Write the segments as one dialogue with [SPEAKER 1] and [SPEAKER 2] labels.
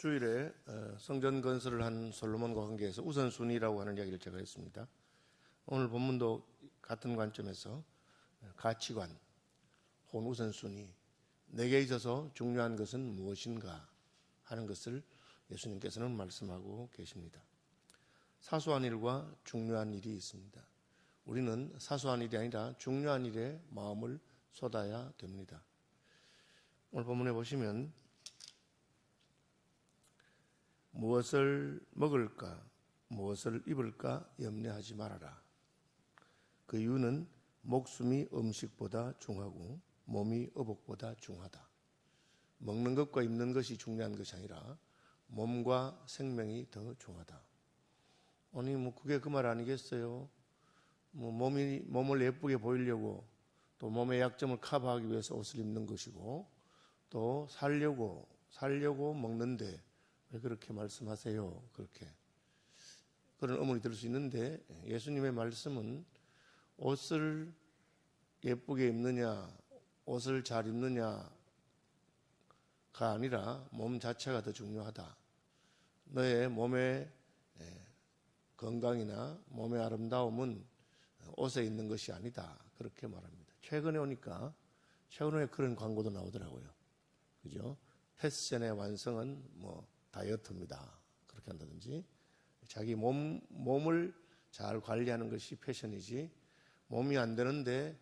[SPEAKER 1] 주일에 성전 건설을 한 솔로몬과 관계해서 우선순위라고 하는 이야기를 제가 했습니다. 오늘 본문도 같은 관점에서 가치관, 혹은 우선순위, 내게 있어서 중요한 것은 무엇인가 하는 것을 예수님께서는 말씀하고 계십니다. 사소한 일과 중요한 일이 있습니다. 우리는 사소한 일이 아니라 중요한 일에 마음을 쏟아야 됩니다. 오늘 본문에 보시면 무엇을 먹을까, 무엇을 입을까 염려하지 말아라. 그 이유는 목숨이 음식보다 중하고 몸이 의복보다 중하다. 먹는 것과 입는 것이 중요한 것이 아니라 몸과 생명이 더 중하다. 아니 그게 그 말 아니겠어요? 몸을 예쁘게 보이려고 또 몸의 약점을 커버하기 위해서 옷을 입는 것이고 또 살려고 먹는데 왜 그렇게 말씀하세요? 그렇게 그런 의문이 들 수 있는데 예수님의 말씀은 옷을 예쁘게 입느냐, 옷을 잘 입느냐가 아니라 몸 자체가 더 중요하다. 너의 몸의 건강이나 몸의 아름다움은 옷에 있는 것이 아니다. 그렇게 말합니다. 최근에 그런 광고도 나오더라고요. 그죠? 패션의 완성은 다이어트입니다. 그렇게 한다든지 자기 몸을 잘 관리하는 것이 패션이지 몸이 안 되는데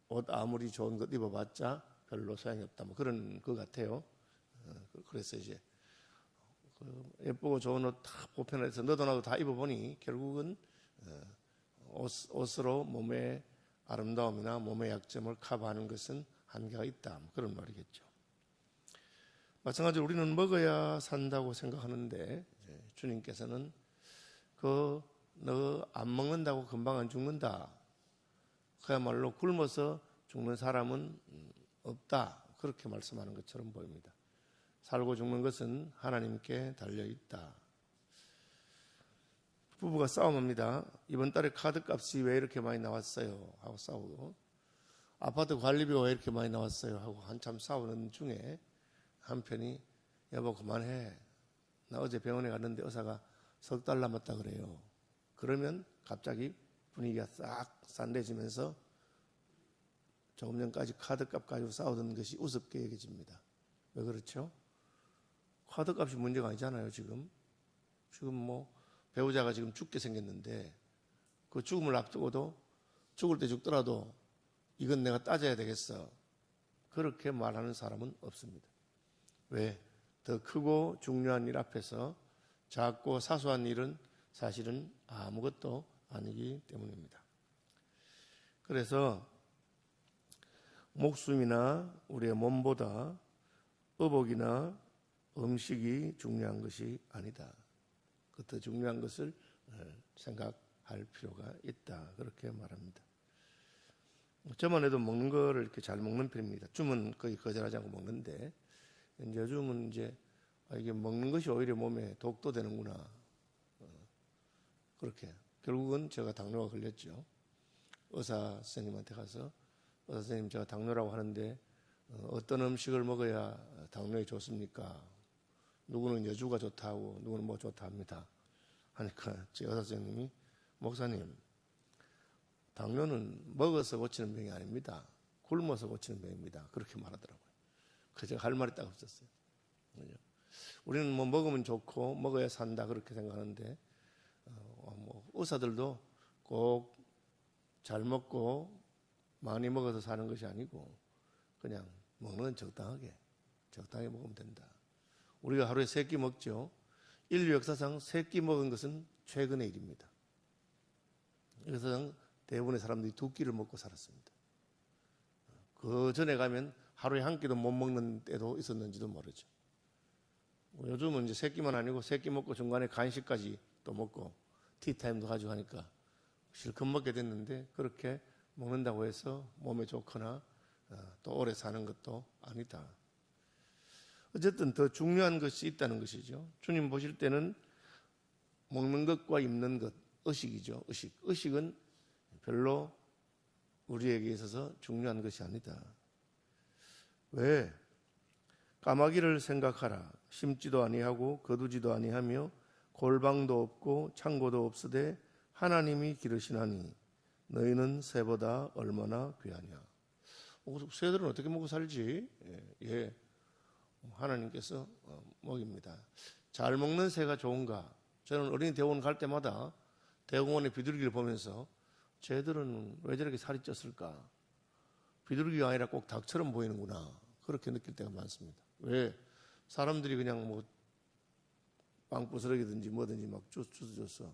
[SPEAKER 1] 옷 아무리 좋은 것 입어봤자 별로 소용이 없다. 그런 것 같아요. 그래서 이제 예쁘고 좋은 옷 다 보편화해서 너도 나도 다 입어보니 결국은 옷으로 몸의 아름다움이나 몸의 약점을 커버하는 것은 한계가 있다. 그런 말이겠죠. 마찬가지로 우리는 먹어야 산다고 생각하는데 주님께서는 너 안 먹는다고 금방 안 죽는다. 그야말로 굶어서 죽는 사람은 없다. 그렇게 말씀하는 것처럼 보입니다. 살고 죽는 것은 하나님께 달려있다. 부부가 싸움합니다. 이번 달에 카드값이 왜 이렇게 많이 나왔어요? 하고 싸우고 아파트 관리비가 왜 이렇게 많이 나왔어요? 하고 한참 싸우는 중에 한편이 여보 그만해. 나 어제 병원에 갔는데 의사가 석 달 남았다 그래요. 그러면 갑자기 분위기가 싹 산래지면서 조금 전까지 카드값 가지고 싸우던 것이 우습게 여겨집니다. 왜 그렇죠? 카드값이 문제가 아니잖아요. 지금 배우자가 지금 죽게 생겼는데 그 죽음을 앞두고도 죽을 때 죽더라도 이건 내가 따져야 되겠어. 그렇게 말하는 사람은 없습니다. 왜? 더 크고 중요한 일 앞에서 작고 사소한 일은 사실은 아무것도 아니기 때문입니다. 그래서 목숨이나 우리의 몸보다 의복이나 음식이 중요한 것이 아니다. 그 더 중요한 것을 생각할 필요가 있다. 그렇게 말합니다. 저만 해도 먹는 거를 이렇게 잘 먹는 편입니다. 쯤은 거의 거절하지 않고 먹는데 요즘은 이게 먹는 것이 오히려 몸에 독도 되는구나. 그렇게 결국은 제가 당뇨가 걸렸죠. 의사 선생님한테 가서 의사 선생님 제가 당뇨라고 하는데 어떤 음식을 먹어야 당뇨에 좋습니까? 누구는 여주가 좋다고 누구는 좋다 합니다. 하니까 제 의사 선생님이 목사님 당뇨는 먹어서 고치는 병이 아닙니다. 굶어서 고치는 병입니다. 그렇게 말하더라고요. 그래서 제가 할 말이 딱 없었어요. 우리는 먹으면 좋고 먹어야 산다 그렇게 생각하는데 의사들도 꼭 잘 먹고 많이 먹어서 사는 것이 아니고 그냥 먹는 건 적당하게 먹으면 된다. 우리가 하루에 3끼 먹죠. 인류 역사상 3끼 먹은 것은 최근의 일입니다. 역사상 대부분의 사람들이 2끼를 먹고 살았습니다. 그 전에 가면 하루에 1끼도 못 먹는 때도 있었는지도 모르죠. 요즘은 3끼만 아니고 3끼 먹고 중간에 간식까지 또 먹고 티타임도 가지고 하니까 실컷 먹게 됐는데 그렇게 먹는다고 해서 몸에 좋거나 또 오래 사는 것도 아니다. 어쨌든 더 중요한 것이 있다는 것이죠. 주님 보실 때는 먹는 것과 입는 것, 의식이죠. 의식은 별로 우리에게 있어서 중요한 것이 아니다. 왜? 까마귀를 생각하라. 심지도 아니하고 거두지도 아니하며 골방도 없고 창고도 없으되 하나님이 기르시나니 너희는 새보다 얼마나 귀하냐. 새들은 어떻게 먹고 살지? 예, 하나님께서 먹입니다. 잘 먹는 새가 좋은가? 저는 어린이 대공원 갈 때마다 대공원의 비둘기를 보면서 쟤들은 왜 저렇게 살이 쪘을까? 비둘기가 아니라 꼭 닭처럼 보이는구나. 그렇게 느낄 때가 많습니다. 왜? 사람들이 그냥 뭐 빵부스러기든지 뭐든지 막 주워줬어.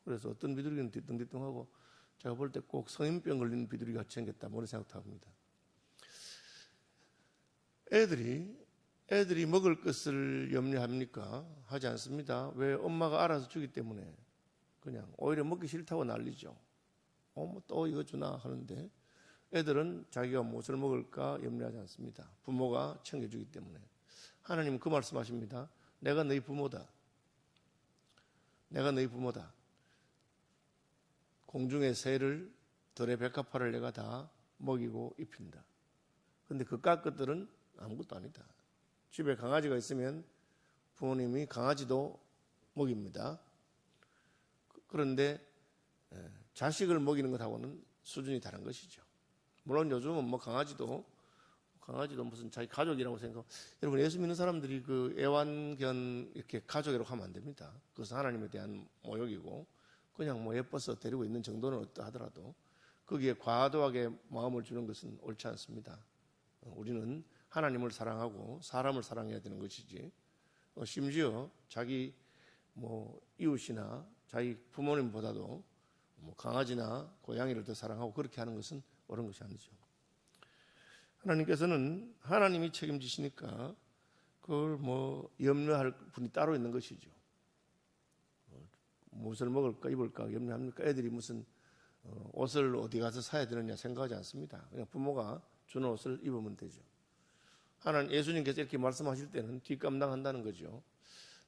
[SPEAKER 1] 그래서 어떤 비둘기는 뒤뚱뒤뚱하고 제가 볼 때 꼭 성인병 걸리는 비둘기 같이 생겼다. 뭐 이런 생각도 합니다. 애들이 먹을 것을 염려합니까? 하지 않습니다. 왜? 엄마가 알아서 주기 때문에 그냥 오히려 먹기 싫다고 난리죠. 뭐 또 이거 주나 하는데 애들은 자기가 무엇을 먹을까 염려하지 않습니다. 부모가 챙겨주기 때문에. 하나님은 그 말씀하십니다. 내가 너희 부모다. 내가 너희 부모다. 공중의 새를 들의 백합화를 내가 다 먹이고 입힌다. 근데 그깟 것들은 아무것도 아니다. 집에 강아지가 있으면 부모님이 강아지도 먹입니다. 그런데 자식을 먹이는 것하고는 수준이 다른 것이죠. 물론 요즘은 뭐 강아지도 무슨 자기 가족이라고 생각하고, 여러분 예수 믿는 사람들이 그 애완견 이렇게 가족이라고 하면 안 됩니다. 그것은 하나님에 대한 모욕이고, 그냥 뭐 예뻐서 데리고 있는 정도는 어떠하더라도 거기에 과도하게 마음을 주는 것은 옳지 않습니다. 우리는 하나님을 사랑하고 사람을 사랑해야 되는 것이지, 심지어 자기 뭐 이웃이나 자기 부모님보다도 뭐 강아지나 고양이를 더 사랑하고 그렇게 하는 것은 옳은 것이 아니죠. 하나님께서는 하나님이 책임지시니까 그걸 뭐 염려할 분이 따로 있는 것이죠. 무엇을 먹을까 입을까 염려합니까? 애들이 무슨 옷을 어디 가서 사야 되느냐 생각하지 않습니다. 그냥 부모가 주는 옷을 입으면 되죠. 하나님, 예수님께서 이렇게 말씀하실 때는 뒷감당한다는 거죠.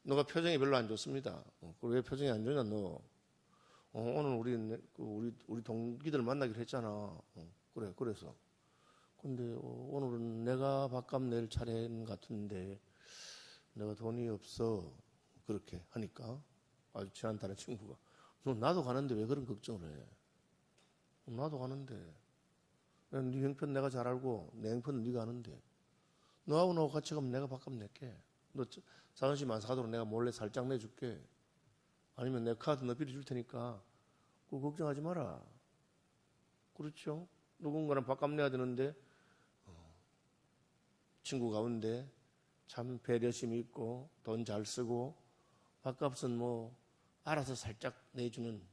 [SPEAKER 1] 너가 표정이 별로 안 좋습니다. 왜 표정이 안 좋냐 너? 오늘 우리 동기들 만나기로 했잖아. 그래, 그래서. 근데 오늘은 내가 밥값 낼 차례인 같은데 내가 돈이 없어. 그렇게 하니까 아주 친한 다른 친구가, 너 나도 가는데 왜 그런 걱정을 해? 나도 가는데. 네 형편 내가 잘 알고 내 형편은 네가 아는데. 너하고 같이 가면 내가 밥값 낼게. 너 자존심 안 사도록 내가 몰래 살짝 내줄게. 아니면 내 카드 너 빌려줄 테니까 그거 걱정하지 마라. 그렇죠? 누군가는 밥값 내야 되는데 친구 가운데 참 배려심이 있고 돈 잘 쓰고 밥값은 뭐 알아서 살짝 내주는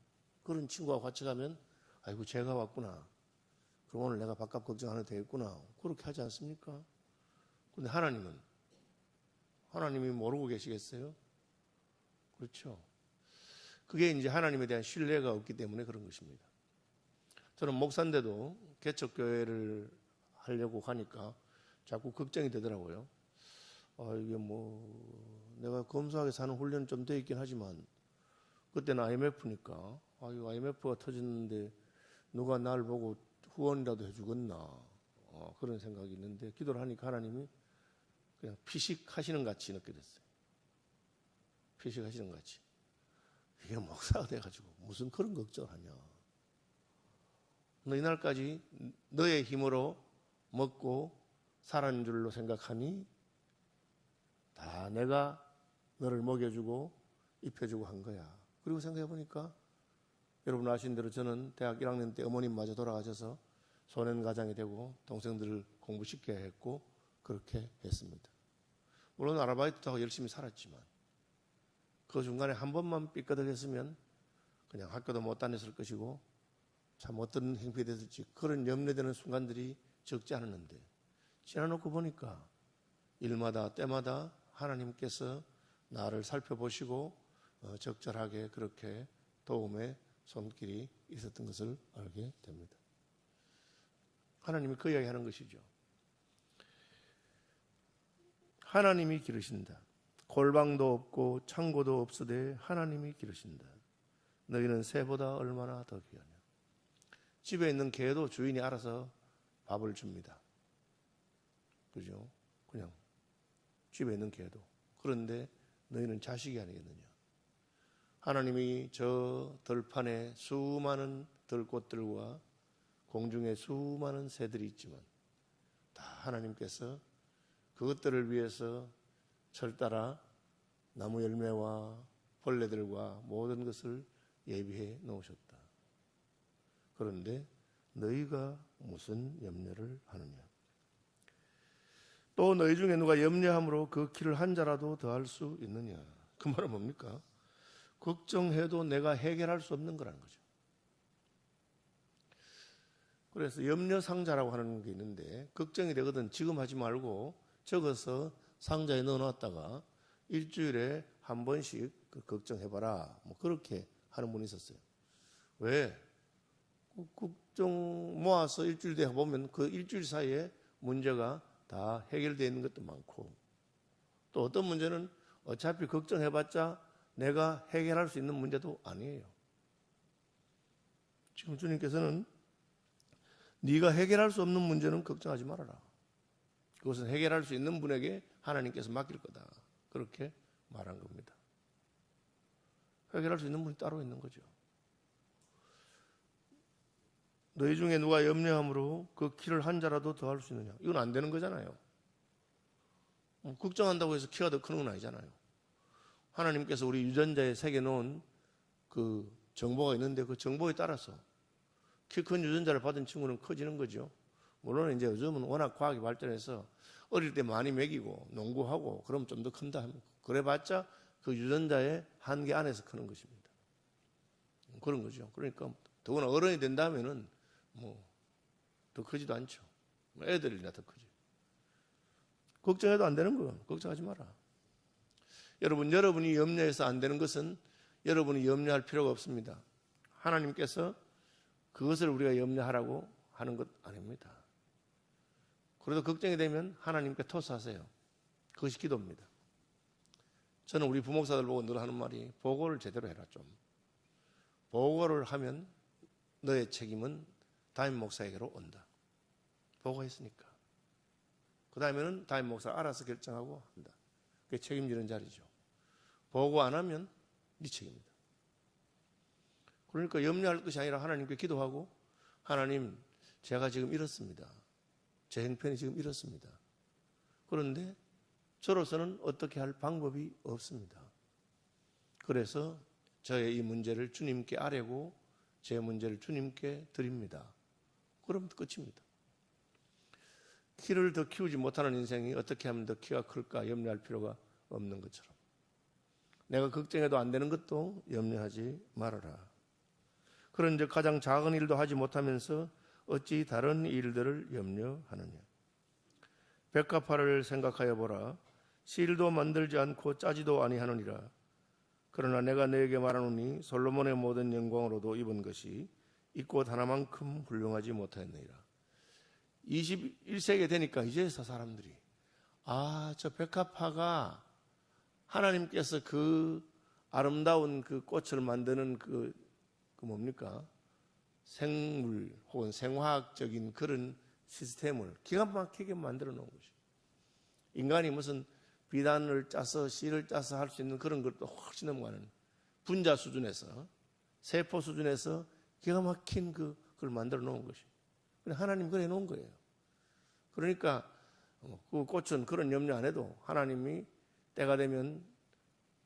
[SPEAKER 1] 그런 친구와 같이 가면, 아이고 제가 왔구나. 그럼 오늘 내가 밥값 걱정 안 해도 되겠구나. 그렇게 하지 않습니까? 근데 하나님이 모르고 계시겠어요? 그렇죠. 그게 이제 하나님에 대한 신뢰가 없기 때문에 그런 것입니다. 저는 목사인데도 개척교회를 하려고 하니까 자꾸 걱정이 되더라고요. 이게 뭐 내가 검소하게 사는 훈련이 좀 돼 있긴 하지만 그때는 IMF니까 IMF가 터졌는데 누가 날 보고 후원이라도 해주겠나, 그런 생각이 있는데 기도를 하니까 하나님이 그냥 피식하시는 같이 느껴 됐어요. 피식하시는 같이. 이게 목사가 돼가지고 무슨 그런 걱정을 하냐. 너 이날까지 너의 힘으로 먹고 살았는 줄로 생각하니 다 내가 너를 먹여주고 입혀주고 한 거야. 그리고 생각해 보니까 여러분 아시는 대로 저는 대학 1학년 때 어머님마저 돌아가셔서 소년 가장이 되고 동생들을 공부시켜야 했고 그렇게 했습니다. 물론 아르바이트도 하고 열심히 살았지만 그 중간에 한 번만 삐끗했으면 그냥 학교도 못 다녔을 것이고 참 어떤 행편이 됐을지 그런 염려되는 순간들이 적지 않았는데 지나놓고 보니까 일마다 때마다 하나님께서 나를 살펴보시고 적절하게 그렇게 도움의 손길이 있었던 것을 알게 됩니다. 하나님이 그 이야기 하는 것이죠. 하나님이 기르신다. 골방도 없고 창고도 없으되 하나님이 기르신다. 너희는 새보다 얼마나 더 귀하냐. 집에 있는 개도 주인이 알아서 밥을 줍니다. 그죠? 그냥 집에 있는 개도. 그런데 너희는 자식이 아니겠느냐. 하나님이 저 들판에 수많은 들꽃들과 공중에 수많은 새들이 있지만 다 하나님께서 그것들을 위해서 철따라 나무 열매와 벌레들과 모든 것을 예비해 놓으셨다. 그런데 너희가 무슨 염려를 하느냐. 또 너희 중에 누가 염려함으로 그 키를 한 자라도 더할 수 있느냐. 그 말은 뭡니까? 걱정해도 내가 해결할 수 없는 거라는 거죠. 그래서 염려 상자라고 하는 게 있는데 걱정이 되거든 지금 하지 말고 적어서 상자에 넣어놨다가 일주일에 한 번씩 걱정해봐라. 뭐 그렇게 하는 분이 있었어요. 왜? 걱정 모아서 일주일 뒤에 보면 그 일주일 사이에 문제가 다 해결되어 있는 것도 많고 또 어떤 문제는 어차피 걱정해봤자 내가 해결할 수 있는 문제도 아니에요. 지금 주님께서는 네가 해결할 수 없는 문제는 걱정하지 말아라. 그것은 해결할 수 있는 분에게 하나님께서 맡길 거다. 그렇게 말한 겁니다. 해결할 수 있는 분이 따로 있는 거죠. 너희 중에 누가 염려함으로 그 키를 한 자라도 더할 수 있느냐. 이건 안 되는 거잖아요. 걱정한다고 해서 키가 더 크는 건 아니잖아요. 하나님께서 우리 유전자에 새겨놓은 그 정보가 있는데 그 정보에 따라서 키 큰 유전자를 받은 친구는 커지는 거죠. 물론 이제 요즘은 워낙 과학이 발전해서 어릴 때 많이 먹이고 농구하고 그럼 좀 더 큰다. 그래봤자 그 유전자의 한계 안에서 크는 것입니다. 그런 거죠. 그러니까 더구나 어른이 된다면은 더 크지도 않죠. 애들이나 더 크죠. 걱정해도 안 되는 거 걱정하지 마라. 여러분이 염려해서 안 되는 것은 여러분이 염려할 필요가 없습니다. 하나님께서 그것을 우리가 염려하라고 하는 것 아닙니다. 그래도 걱정이 되면 하나님께 토스하세요. 그것이 기도입니다. 저는 우리 부목사들 보고 늘 하는 말이 보고를 제대로 해라 좀. 보고를 하면 너의 책임은 담임 목사에게로 온다. 보고했으니까. 그 다음에는 담임 목사가 알아서 결정하고 한다. 그게 책임지는 자리죠. 보고 안 하면 네 책임이다. 그러니까 염려할 것이 아니라 하나님께 기도하고 하나님 제가 지금 이렇습니다. 제 형편이 지금 이렇습니다. 그런데 저로서는 어떻게 할 방법이 없습니다. 그래서 저의 이 문제를 주님께 아뢰고 제 문제를 주님께 드립니다. 그럼 끝입니다. 키를 더 키우지 못하는 인생이 어떻게 하면 더 키가 클까 염려할 필요가 없는 것처럼 내가 걱정해도 안 되는 것도 염려하지 말아라. 그런즉 가장 작은 일도 하지 못하면서 어찌 다른 일들을 염려하느냐. 백합화를 생각하여 보라. 실도 만들지 않고 짜지도 아니하느니라. 그러나 내가 너에게 말하노니 솔로몬의 모든 영광으로도 입은 것이 이 꽃 하나만큼 훌륭하지 못하였느니라. 21세기 되니까 이제서 사람들이 저 백합화가 하나님께서 그 아름다운 그 꽃을 만드는 그 뭡니까? 생물 혹은 생화학적인 그런 시스템을 기가 막히게 만들어 놓은 것이. 인간이 무슨 비단을 짜서 실을 짜서 할 수 있는 그런 것도 훨씬 넘어가는 분자 수준에서 세포 수준에서 기가 막힌 그걸 만들어 놓은 것이. 하나님 그래 놓은 거예요. 그러니까 그 꽃은 그런 염려 안 해도 하나님이 때가 되면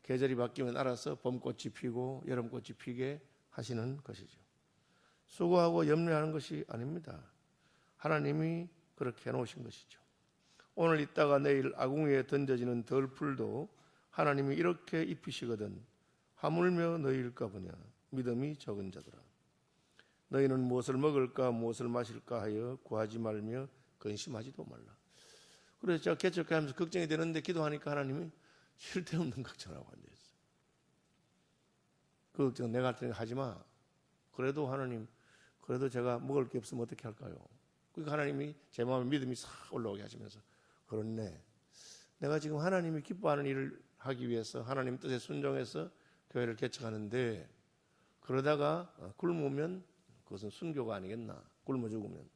[SPEAKER 1] 계절이 바뀌면 알아서 봄꽃이 피고 여름꽃이 피게 하시는 것이죠. 수고하고 염려하는 것이 아닙니다. 하나님이 그렇게 해놓으신 것이죠. 오늘 있다가 내일 아궁이에 던져지는 덜풀도 하나님이 이렇게 입히시거든 하물며 너희일까 보냐. 믿음이 적은 자들아. 너희는 무엇을 먹을까 무엇을 마실까 하여 구하지 말며 근심하지도 말라. 그래서 제가 개척하면서 걱정이 되는데 기도하니까 하나님이 쓸데없는 걱정하고 앉아있어요. 그 걱정 내가 할 테니까 하지 마. 그래도 하나님, 그래도 제가 먹을 게 없으면 어떻게 할까요? 그러니까 하나님이 제 마음에 믿음이 싹 올라오게 하시면서 그렇네. 내가 지금 하나님이 기뻐하는 일을 하기 위해서 하나님 뜻에 순종해서 교회를 개척하는데 그러다가 굶으면 그것은 순교가 아니겠나. 굶어 죽으면.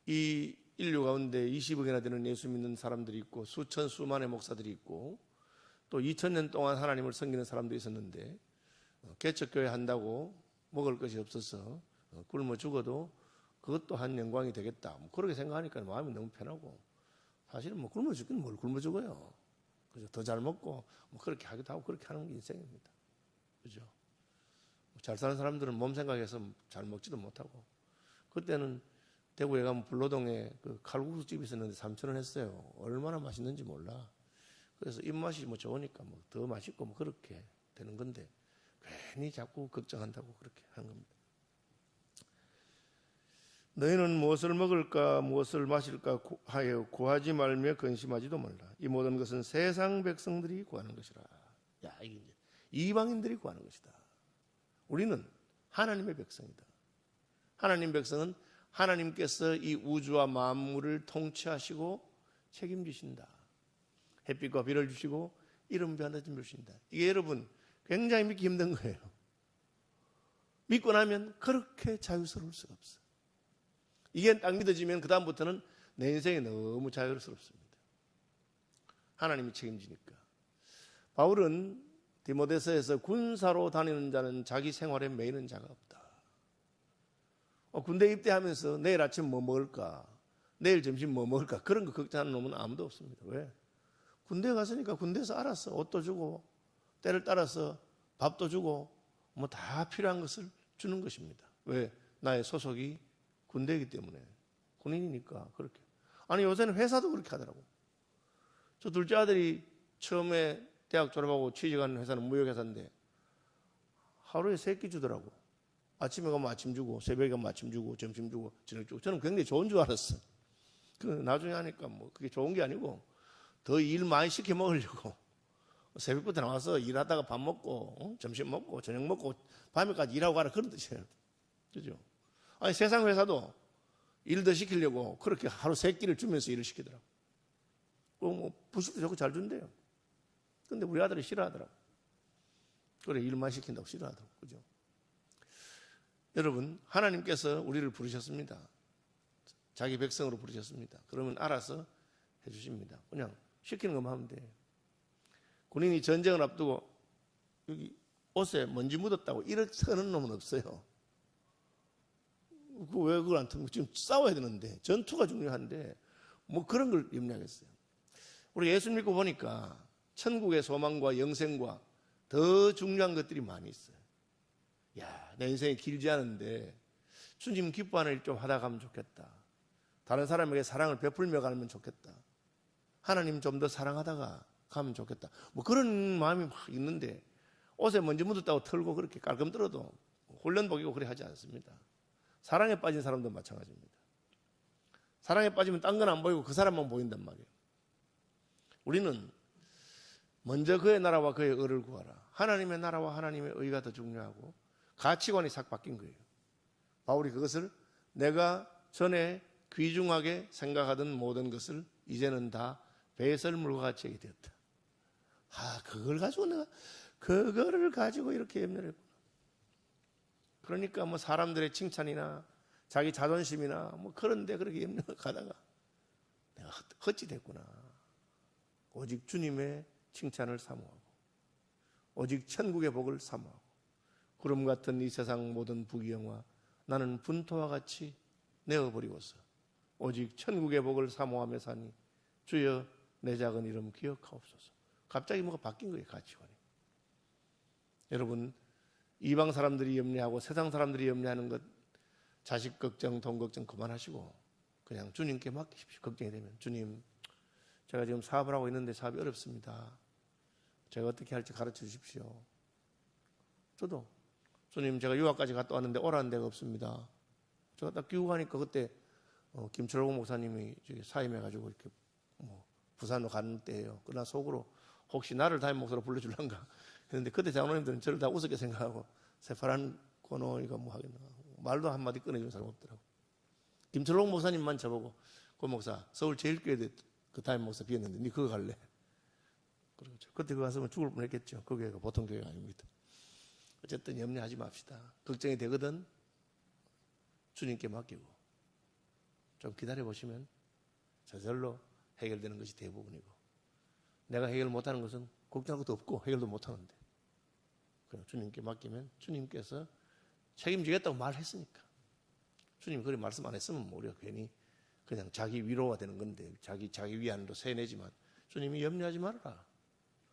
[SPEAKER 1] 이 인류 가운데 20억이나 되는 예수 믿는 사람들이 있고 수천 수만의 목사들이 있고 또 2000년 동안 하나님을 섬기는 사람도 있었는데 개척교회 한다고 먹을 것이 없어서 굶어 죽어도 그것도 한 영광이 되겠다. 그렇게 생각하니까 마음이 너무 편하고 사실은 굶어 죽긴 뭘 굶어 죽어요. 그죠? 더 잘 먹고 그렇게 하기도 하고 그렇게 하는 게 인생입니다. 그죠? 잘 사는 사람들은 몸 생각해서 잘 먹지도 못하고 그때는 대구에 가면 불로동에 그 칼국수 집이 있었는데 3,000원 했어요. 얼마나 맛있는지 몰라. 그래서 입맛이 좋으니까 더 맛있고 그렇게 되는 건데 괜히 자꾸 걱정한다고 그렇게 하는 겁니다. 너희는 무엇을 먹을까 무엇을 마실까 하여 구하지 말며 근심하지도 말라. 이 모든 것은 세상 백성들이 구하는 것이라. 야, 이게 이제 이방인들이 구하는 것이다. 우리는 하나님의 백성이다. 하나님 백성은 하나님께서 이 우주와 만물을 통치하시고 책임지신다. 햇빛과 비를 주시고 이른 비 하늘 주신다. 이게 여러분 굉장히 믿기 힘든 거예요. 믿고 나면 그렇게 자유스러울 수가 없어. 이게 딱 믿어지면 그 다음부터는 내 인생이 너무 자유스럽습니다. 하나님이 책임지니까. 바울은 디모데서에서 군사로 다니는 자는 자기 생활에 매이는 자가 없다. 군대 입대하면서 내일 아침 뭐 먹을까? 내일 점심 뭐 먹을까? 그런 거 걱정하는 놈은 아무도 없습니다. 왜? 군대에 갔으니까 군대에서 알아서 옷도 주고 때를 따라서 밥도 주고 다 필요한 것을 주는 것입니다. 왜? 나의 소속이 군대이기 때문에. 군인이니까 그렇게. 아니 요새는 회사도 그렇게 하더라고. 저 둘째 아들이 처음에 대학 졸업하고 취직하는 회사는 무역회사인데 하루에 3끼 주더라고. 아침에 가면 아침 주고 새벽에 가면 아침 주고 점심 주고 저녁 주고. 저는 굉장히 좋은 줄 알았어. 나중에 하니까 그게 좋은 게 아니고 더 일 많이 시켜 먹으려고 새벽부터 나와서 일하다가 밥 먹고 점심 먹고 저녁 먹고 밤에까지 일하고 가라 그런 뜻이에요. 그죠? 아니 세상 회사도 일 더 시키려고 그렇게 하루 3끼를 주면서 일을 시키더라고. 부식도 좋고 잘 준대요. 근데 우리 아들이 싫어하더라고. 그래 일만 시킨다고 싫어하더라고. 그죠? 여러분 하나님께서 우리를 부르셨습니다. 자기 백성으로 부르셨습니다. 그러면 알아서 해주십니다. 그냥 시키는 것만 하면 돼요. 군인이 전쟁을 앞두고 여기 옷에 먼지 묻었다고 이렇게 서는 놈은 없어요. 왜 그걸 안 터는 거? 지금 싸워야 되는데 전투가 중요한데 그런 걸 염려하겠어요. 우리 예수 믿고 보니까 천국의 소망과 영생과 더 중요한 것들이 많이 있어요. 야, 내 인생이 길지 않은데 주님 기뻐하는 일 좀 하다 가면 좋겠다. 다른 사람에게 사랑을 베풀며 가면 좋겠다. 하나님 좀 더 사랑하다가 가면 좋겠다. 그런 마음이 막 있는데 옷에 먼지 묻었다고 털고 그렇게 깔끔 떨어도 훈련복이고 그래 하지 않습니다. 사랑에 빠진 사람도 마찬가지입니다. 사랑에 빠지면 딴 건 안 보이고 그 사람만 보인단 말이에요. 우리는 먼저 그의 나라와 그의 의를 구하라. 하나님의 나라와 하나님의 의가 더 중요하고 가치관이 싹 바뀐 거예요. 바울이 그것을 내가 전에 귀중하게 생각하던 모든 것을 이제는 다 배설물과 같이 하게 되었다. 그거를 가지고 이렇게 염려를 했구나. 그러니까 사람들의 칭찬이나 자기 자존심이나 그런데 그렇게 염려를 가다가 내가 헛짓 됐구나. 오직 주님의 칭찬을 사모하고 오직 천국의 복을 사모하고 구름 같은 이 세상 모든 부귀영화 나는 분토와 같이 내어버리고서 오직 천국의 복을 사모하며 사니 주여 내 작은 이름 기억하옵소서. 갑자기 뭐가 바뀐 거예요. 가치관이. 여러분 이방 사람들이 염려하고 세상 사람들이 염려하는 것 자식 걱정 돈 걱정 그만하시고 그냥 주님께 맡기십시오. 걱정이 되면 주님 제가 지금 사업을 하고 있는데 사업이 어렵습니다. 제가 어떻게 할지 가르쳐 주십시오. 저도 주님 제가 유학까지 갔다 왔는데 오라는 데가 없습니다. 제가 딱 귀국하니까 그때 김철호 목사님이 사임해가지고 이렇게 부산으로 가는 때예요. 그러나 속으로 혹시 나를 담임 목사로 불러줄란가 했는데 그때 장로님들은 저를 다 우습게 생각하고 새파란 코너 이거 하겠나 말도 한마디 꺼내주는 사람 없더라고. 김철호 목사님만 저보고 그 목사 서울 제일교회 그 담임 목사 비었는데 니 그거 갈래? 그렇죠. 그때 그거 갔으면 죽을 뻔했겠죠. 그 교회가 보통 교회가 아닙니다. 어쨌든 염려하지 맙시다. 걱정이 되거든 주님께 맡기고 좀 기다려 보시면 저절로 해결되는 것이 대부분이고, 내가 해결 못하는 것은 걱정할 것도 없고 해결도 못하는데, 그냥 주님께 맡기면 주님께서 책임지겠다고 말했으니까. 주님 그리 말씀 안 했으면 우리가 괜히 그냥 자기 위로가 되는 건데, 자기 위안으로 세내지만 주님이 염려하지 말아라,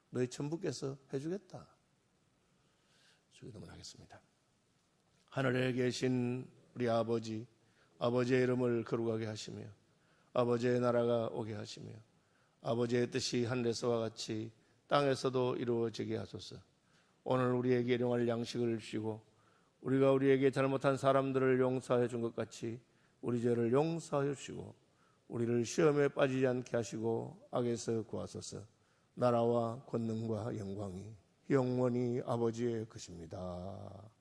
[SPEAKER 1] 너희 천부께서 해주겠다. 기도만 하겠습니다. 하늘에 계신 우리 아버지, 아버지의 이름을 거룩하게 하시며 아버지의 나라가 오게 하시며 아버지의 뜻이 하늘에서와 같이 땅에서도 이루어지게 하소서. 오늘 우리에게 일용할 양식을 주시고 우리가 우리에게 잘못한 사람들을 용서해 준 것 같이 우리 죄를 용서하여 주시고 우리를 시험에 빠지지 않게 하시고 악에서 구하소서. 나라와 권능과 영광이 영원히 아버지의 것입니다.